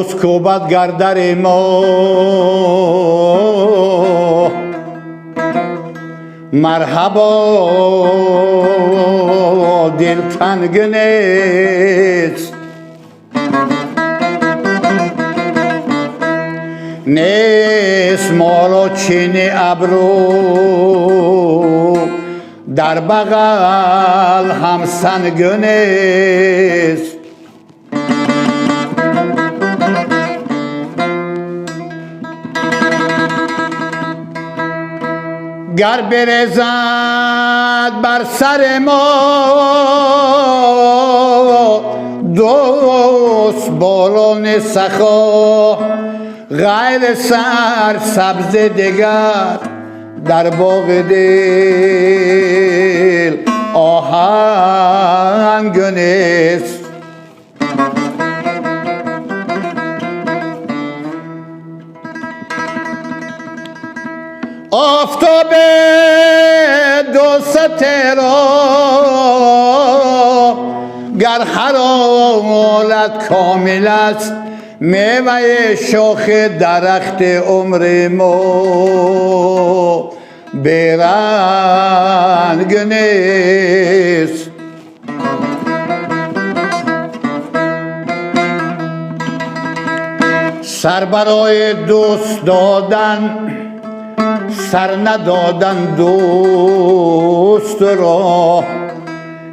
دوست کوبد گردر ما مرحبا دل تنگ نیست نیست مال و چین ابرو در بغل هم سنگ نیست گر برزد بر سر ما دوست باران سخا غیر سر سبز دگر در باغ دل آهنگ نیست آفتاب دوست را گر هر حالت کامل است میوه شاخ درخت عمر ما بیرنگ نیست سر برای دوست دادن سر ندادن دوست را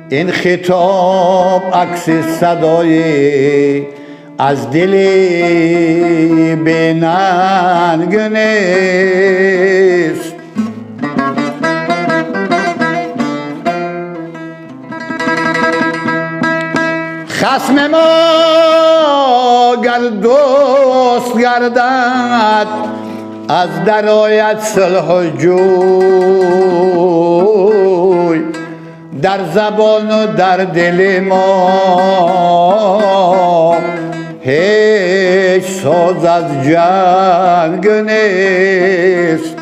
این خطاب عکس صدای از دل بیننگ نیست خصم ما گر دوست گردد از درایت صلح و جوی در زبان و در دل ما هیچ ساز از جنگ نیست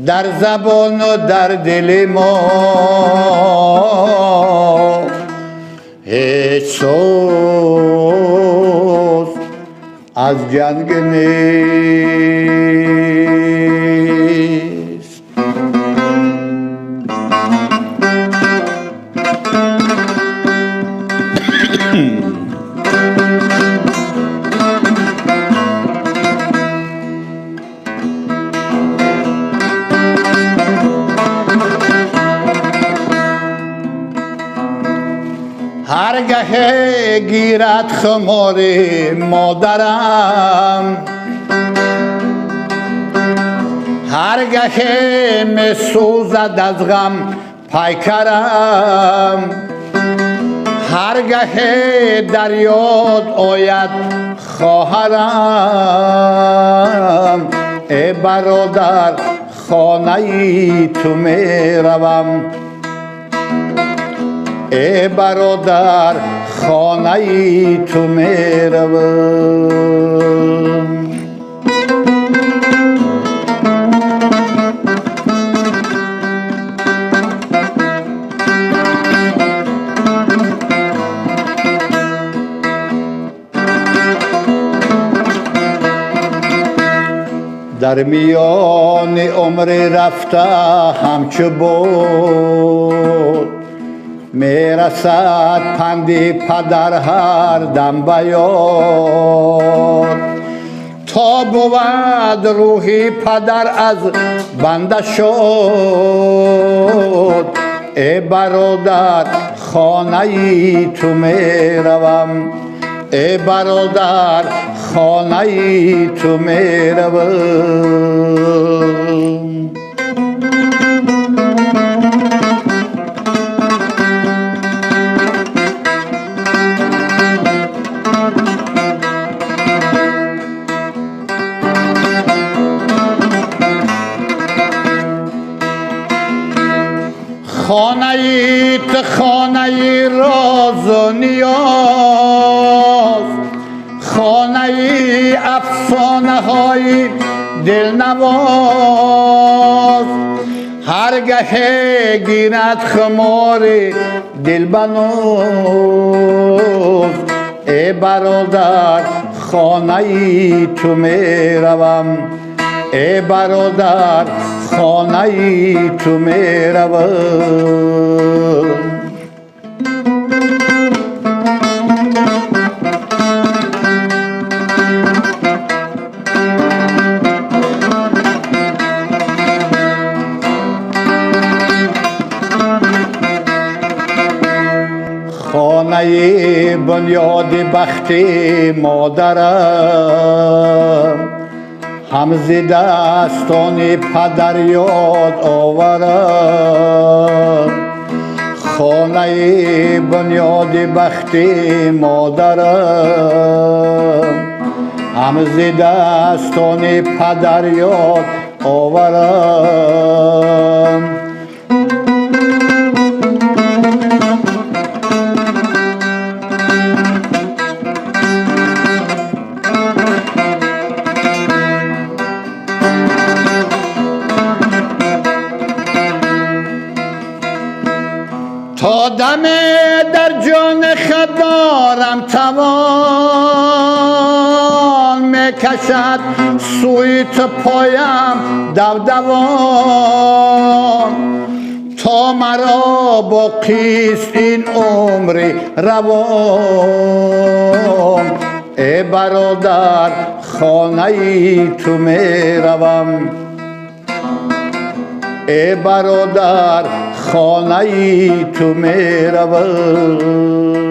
در زبان و در دل ما هیچ ساز از جنگ نیست هرگه گیرد خمار مادرم هرگه می سوزد از غم پیکرم هرگه در یاد آید خواهرم ای برادر خانه ای تو می روم ای برادر خانه ای تو می روم در میان عمر رفته همچو بود میرسد پندی پدر هر دم بیاد تا بود روحی پدر از بنده شد ای برادر خانه ای تو می روم ای برادر خانه ای تو می روم خانه ای تو خانه ای راز و نیاز خانه ای افسانه های دلنواز هرگه گیرد خمار دل بنوز ای برادر خانه ای تو می روم ای برادر خانه ای تو می روم خانه بنیاد بخت مادرم هم ز دستان پدر یاد آورم خانه بنیاد بخت مادرم هم ز دستان پدر یاد آورم تا دم در جان خدارم توان میکشد سوی تو پایم دودوان تا مرا باقیست این عمر روان ای برادر خانه ای تو می روم ای برادر خانه ای تو می روم